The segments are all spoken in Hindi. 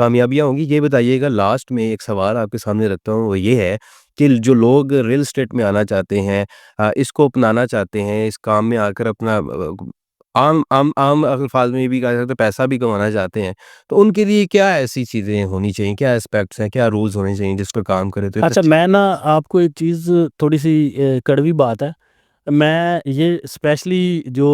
कामयाबियाँ होंगी। ये बताइएगा, लास्ट में एक सवाल आपके सामने रखता हूँ, वो ये है कि जो लोग रियल एस्टेट में आना चाहते हैं, इसको अपनाना चाहते हैं, इस काम में आकर अपना आम आम आम अल्फाज में ये भी कहा जा सकता है पैसा भी कमाना चाहते हैं, तो उनके लिए क्या ऐसी चीज़ें होनी चाहिए, क्या एस्पेक्ट्स हैं, क्या रूल्स होने चाहिए जिस पर काम करें तो एक अच्छा, अच्छी। मैं ना आपको एक चीज़, थोड़ी-सी कड़वी बात है। मैं ये स्पेशली जो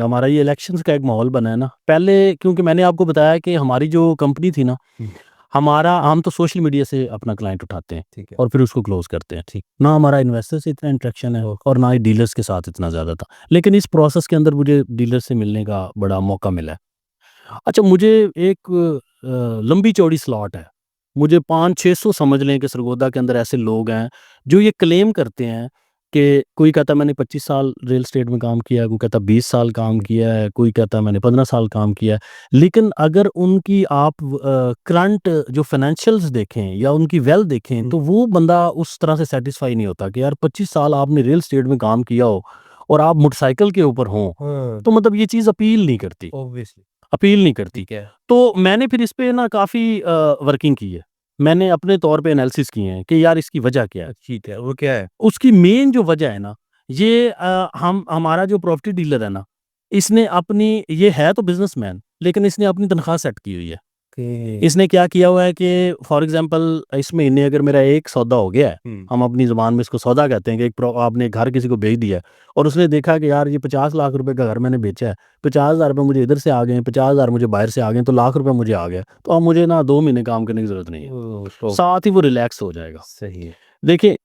हमारा ये इलेक्शंस का एक माहौल बना है ना, पहले क्योंकि मैंने आपको बताया कि हमारी जो कंपनी थी ना, हुँ, हम तो सोशल मीडिया से अपना क्लाइंट उठाते हैं ठीक है। और फिर उसको क्लोज़ करते हैं। ठीक। ना हमारा इन्वेस्टर से इतना इंटरेक्शन है ओह! और ना ही डीलर्स के साथ इतना ज़्यादा था। लेकिन इस प्रोसेस के अंदर मुझे डीलर से मिलने का बड़ा मौका मिला है। अच्छा, मुझे एक लंबी-चौड़ी स्लॉट है। मुझे 500-600 समझ लें कि सरगोदा के अंदर ऐसे लोग हैं, जो ये क्लेम करते हैं कि कोई कहता है मैंने 25 साल रियल एस्टेट में काम किया है, कोई कहता है 20 साल काम किया है, कोई कहता है मैंने 15 साल काम किया है। लेकिन अगर उनकी आप करंट जो फाइनेंशियल्स देखें या उनकी वेल्थ देखें, हुँ, तो वो बंदा उस तरह से सैटिस्फाई नहीं होता कि यार 25 साल आपने रियल एस्टेट में काम किया हो और आप मोटरसाइकिल के ऊपर हों, हाँ, तो मतलब ये चीज़ ऑब्वियसली। अपील नहीं करती। ठीक है। तो मैंने फिर इस पे ना काफ़ी वर्किंग की है। मैंने अपने तौर पे एनालिसिस किए हैं कि यार इसकी वजह क्या है? ठीक है, वो क्या है? उसकी मेन जो वजह है ना, ये हम हमारा जो प्रॉपर्टी डीलर है ना, इसने अपनी ये है तो बिज़नेसमैन, लेकिन इसने अपनी तनख्वाह सेट की हुई है। कि इसने क्या किया हुआ है कि फॉर एग्ज़ाम्पल इस महीने अगर मेरा एक सौदा हो गया है, हुँ, हम अपनी ज़ुबान में इसको सौदा कहते हैं कि आपने घर किसी को बेच दिया है और उसने देखा कि यार ये 50 लाख रुपए का घर मैंने बेचा है, 50,000 रुपए मुझे इधर से आ गए हैं, 50,000 मुझे बाहर से आ गए हैं, तो लाख रुपए मुझे आ गया। तो अब मुझे ना 2 महीने काम करने की ज़रूरत नहीं है। ओह! तो साथ ही वो रिलैक्स हो जाएगा। सही है। देखिए,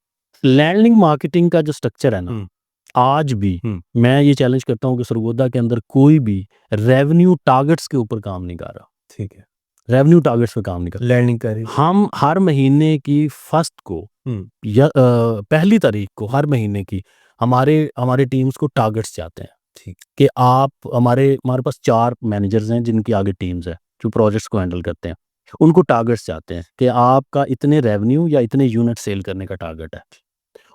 लैंडिंग मार्केटिंग का जो स्ट्रक्चर है ना, हुँ, आज भी हुँ, मैं ये चैलेंज करता हूँ कि सरगोदा के अंदर कोई भी रेवेन्यू टारगेट्स के ऊपर काम नहीं कर रहा। ठीक है। रेवेन्यू टारगेट्स पे काम नहीं कर लैंडिंग कर रही है। हम हर महीने की फर्स्ट को हुँ, या पहली तारीख को हर महीने की हमारे हमारे टीम्स को टारगेट्स चाहते हैं ठीक। कि आप हमारे पास 4 मैनेजर्स हैं जिनकी आगे टीम्स है, जो प्रोजेक्ट्स को हैंडल करते हैं। उनको टारगेट्स चाहते हैं कि आपका इतने रेवेन्यू या इतने यूनिट सेल करने का टारगेट है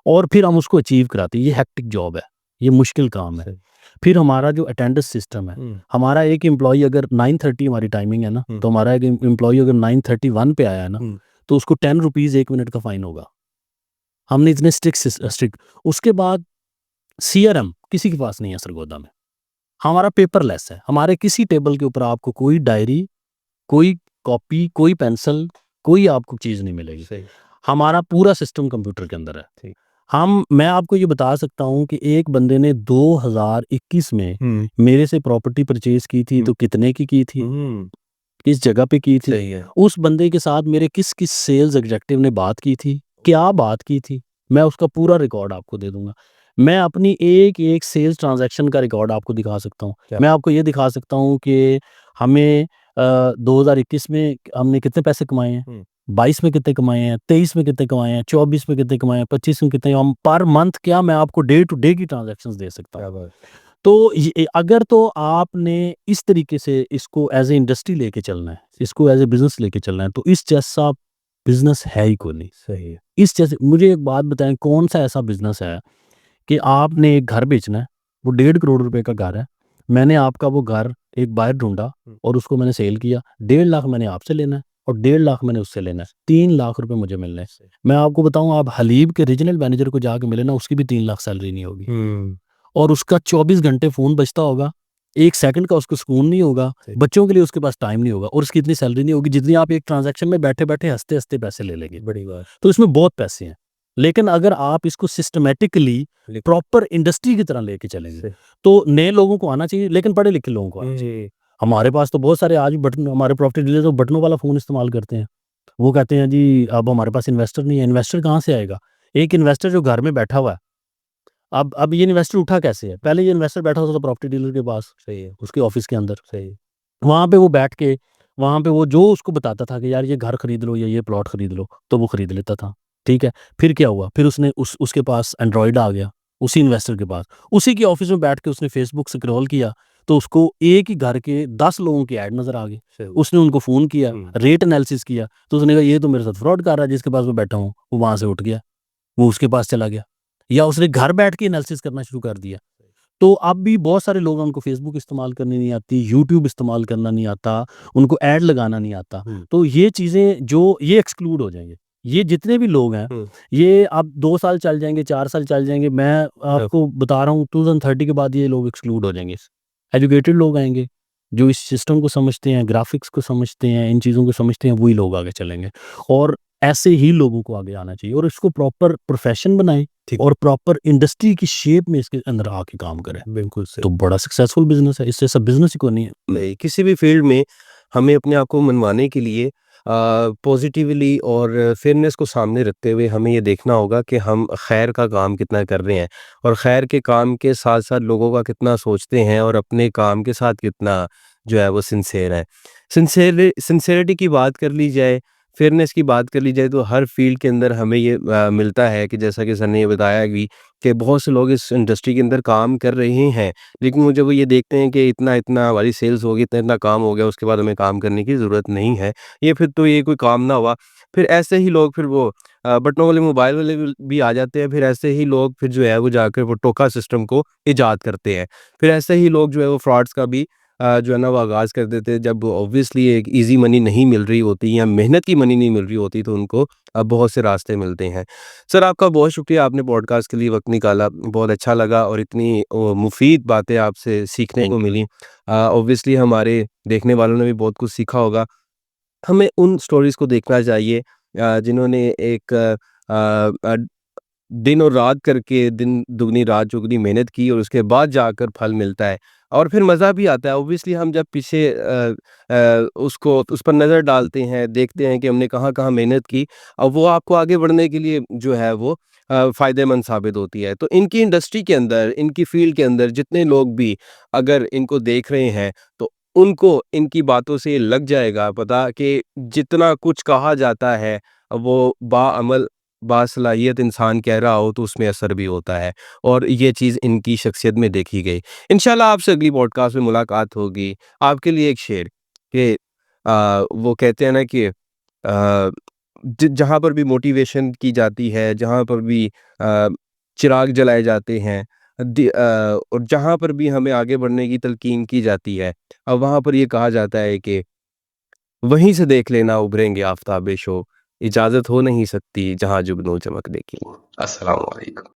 और फिर हम उसको अचीव कराते हैं। ये हेक्टिक जॉब है, ये मुश्किल काम है। सही। फिर हमारा जो अटेंडेंस सिस्टम है, हुँ, हमारा एक एम्प्लॉयी अगर 9:30 हमारी टाइमिंग है ना, हुँ, तो हमारा एक एम्प्लॉयी अगर 9:31 पे आया है ना, हुँ, तो उसको ₹10 1 मिनट का फाइन होगा। हमने इतने स्ट्रिक्ट उसके बाद सीआरएम किसी के पास नहीं है सरगोदा में। हमारा पेपरलेस है। हमारे किसी टेबल के ऊपर आपको कोई डायरी, कोई कॉपी, कोई पेंसिल, कोई आपको चीज़ नहीं मिलेगी। सही। हमारा पूरा सिस्टम कंप्यूटर के अंदर है। ठीक। मैं आपको ये बता सकता हूँ कि एक बंदे ने 2021 में हुँ, मेरे से प्रॉपर्टी परचेज़ की थी, हुँ, तो कितने की थी? हुँ, किस जगह पे की थी? सही है। उस बंदे के साथ मेरे किस-किस सेल्स एग्ज़ेक्टिव ने बात की थी? क्या बात की थी? मैं उसका पूरा रिकॉर्ड आपको दे दूँगा। मैं अपनी एक-एक सेल्स ट्रांज़ैक्शन का रिकॉर्ड आपको दिखा सकता हूँ। क्या? मैं आपको ये दिखा सकता हूँ कि हमें 2021 में हमने कितने पैसे कमाए हैं, हुँ, 22 में कितने कमाए हैं, 23 में कितने कमाए हैं, 24 में कितने कमाए हैं, 25 में कितने, हम पर मंथ क्या मैं आपको डे टू डे की ट्रांज़ैक्शंस दे सकता हूँ। क्या बात! तो अगर तो आपने इस तरीके से इसको एज़ ए इंडस्ट्री लेके चलना है, इसको एज़ ए बिज़नेस लेके चलना है, तो इस जैसा बिज़नेस है ही कोई नहीं। सही है। इस जैसे मुझे एक बात बताएँ, कौन-सा ऐसा बिज़नेस है कि आपने एक घर बेचना है, वो 1.5 करोड़ रुपए का घर है। मैंने आपका वो घर एक बायर ढूँढा हुँ, और उसको मैंने सेल किया। 1.5 लाख मैंने आपसे लेना है और 1.5 लाख मैंने उससे लेना है। 3 लाख रुपए मुझे मिलने हैं। सही। मैं आपको बताऊँ, आप हलीब के रीजनल मैनेजर को जाके मिले ना, उसकी भी 3 लाख सैलरी नहीं होगी। हुँ, और उसका 24 घंटे फ़ोन बजता होगा, 1 सेकंड का उसको सुकून नहीं होगा, सही। बच्चों के लिए उसके पास टाइम नहीं होगा और उसकी इतनी सैलरी नहीं होगी जितनी आप एक ट्रांज़ैक्शन में बैठे-बैठे, हँसते-हँसते पैसे ले लेंगे। बड़ी बात। तो इसमें बहुत पैसे हैं। लेकिन अगर आप इसको सिस्टमैटिकली लिख प्रॉपर इंडस्ट्री की तरह लेके चलेंगे, सही। तो नए लोगों को आना चाहिए, लेकिन पढ़े-लिखे लोगों को आना चाहिए। जी, हमारे पास तो बहुत सारे आज भी बटन, हमारे प्रॉपर्टी डीलर तो बटनों वाला फ़ोन इस्तेमाल करते हैं। वो कहते हैं जी अब हमारे पास इन्वेस्टर नहीं है। इन्वेस्टर कहाँ से आएगा? एक इन्वेस्टर जो घर में बैठा हुआ है, अब ये इन्वेस्टर उठा कैसे है? पहले ये इन्वेस्टर बैठा होता था प्रॉपर्टी डीलर के पास, सही है, उसके ऑफ़िस के अंदर। सही है। वहाँ पे वो बैठ के, वहाँ पे वो जो उसको बताता था कि यार ये घर खरीद लो या ये प्लॉट खरीद लो, तो वो खरीद लेता था। ठीक है? फिर क्या हुआ? फिर उसने उसके पास एंड्रॉइड आ गया, उसी इन्वेस्टर के पास। उसी के ऑफ़िस में बैठ के उसने फ़ेसबुक स्क्रॉल किया, तो उसको एक ही घर के 10 लोगों के ऐड नज़र आ गए। सही। उसने उनको फ़ोन किया, हुँ, रेट एनालिसिस किया, तो उसने कहा ये तो मेरे साथ फ्रॉड कर रहा है जिसके पास मैं बैठा हूँ। वो वहाँ से उठ गया, वो उसके पास चला गया। या उसने घर बैठ के एनालिसिस करना शुरू कर दिया। तो अब भी बहुत सारे लोग हैं, उनको फ़ेसबुक इस्तेमाल करनी नहीं आती, यूट्यूब इस्तेमाल करना नहीं आता, उनको ऐड लगाना नहीं आता। हुँ, तो ये चीज़ें जो ये एक्सक्लूड हो जाएँगे। ये जितने भी लोग हैं, हुँ। ये अब 2 साल चल जाएँगे, 4 साल चल जाएँगे, मैं आपको बता रहा हूँ 2030 के बाद ये लोग एक्सक्लूड हो जाएँगे। एजुकेटेड लोग आएँगे, जो इस सिस्टम को समझते हैं, ग्राफ़िक्स को समझते हैं, इन चीज़ों को समझते हैं, वही लोग आगे चलेंगे। और ऐसे ही लोगों को आगे आना चाहिए और इसको प्रॉपर प्रोफ़ेशन बनाएँ ठीक, और प्रॉपर इंडस्ट्री की शेप में इसके अंदर आके काम करें। बिल्कुल सही। तो बड़ा सक्सेसफुल बिज़नेस है, इससे सब बिज़नेस ही कोई नहीं है। नहीं, किसी भी फ़ील्ड में हमें अपने आप को मनवाने के लिए पॉज़िटिवली और फ़ेयरनेस को सामने रखते हुए हमें ये देखना होगा कि हम खैर का काम कितना कर रहे हैं और खैर के काम के साथ-साथ लोगों का कितना सोचते हैं और अपने काम के साथ कितना जो है वो सिंसियर है। सिंसेरिटी की बात कर ली जाए, फ़ेयरनेस की बात कर ली जाए तो हर फ़ील्ड के अंदर हमें ये मिलता है कि जैसा कि सर ने ये बताया भी कि बहुत से लोग इस इंडस्ट्री के अंदर काम कर रहे हैं, लेकिन वो जब वो ये देखते हैं कि इतना-इतना हमारी सेल्स होगी, इतना-इतना काम हो गया, उसके बाद हमें काम करने की ज़रूरत नहीं है। ये फिर तो ये कोई काम ना हुआ। फिर ऐसे ही लोग फिर वो बटनों वाले मोबाइल वाले भी आ जाते हैं, फिर ऐसे ही लोग फिर जो है वो जाकर वो टोका सिस्टम को इजाद करते हैं। फिर ऐसे ही लोग जो है वो फ्रॉड्स का भी जो है ना वो आगाज़ कर देते हैं। जब ऑब्वियसली एक ईज़ी मनी नहीं मिल रही होती या मेहनत की मनी नहीं मिल रही होती, तो उनको बहुत से रास्ते मिलते हैं। सर आपका बहुत शुक्रिया, आपने पॉडकास्ट के लिए वक़्त निकाला, बहुत अच्छा लगा और इतनी मुफ़ीद बातें आपसे सीखने को थैंक यू। मिली। ऑब्वियसली हमारे देखने वालों ने भी बहुत कुछ सीखा होगा। हमें उन स्टोरीज़ को देखना चाहिए जिन्होंने एक दिन और रात करके दिन दुगनी रात चौगुनी मेहनत की और उसके बाद जाकर फल मिलता है और फिर मज़ा भी आता है। ऑब्वियसली हम जब पीछे उसको उस पर नज़र डालते हैं, देखते हैं कि हमने कहाँ-कहाँ मेहनत की और वो आपको आगे बढ़ने के लिए जो है वो फ़ायदेमंद साबित होती है। तो इनकी इंडस्ट्री के अंदर, इनकी फ़ील्ड के अंदर जितने लोग भी अगर इनको देख रहे हैं, तो उनको इनकी बातों से लग जाएगा पता कि जितना कुछ कहा जाता है, वो बाअमल बासलाहियत इंसान कह रहा हो तो उसमें असर भी होता है और ये चीज़ इनकी शख्सियत में देखी गई। इंशाल्लाह आपसे अगली पॉडकास्ट में मुलाकात होगी। आपके लिए एक शेर कि वो कहते हैं ना कि जहाँ पर भी मोटिवेशन की जाती है, जहाँ पर भी चिराग जलाए जाते हैं, और जहाँ पर भी हमें आगे बढ़ने की तलकीन की जाती है, वहाँ पर ये कहा जाता है कि वहीं से देख लेना उभरेंगे आफ़ताब-ए-शो, इजाज़त हो नहीं सकती जहाँ जुगनू चमकने की। अस्सलाम वालेकुम।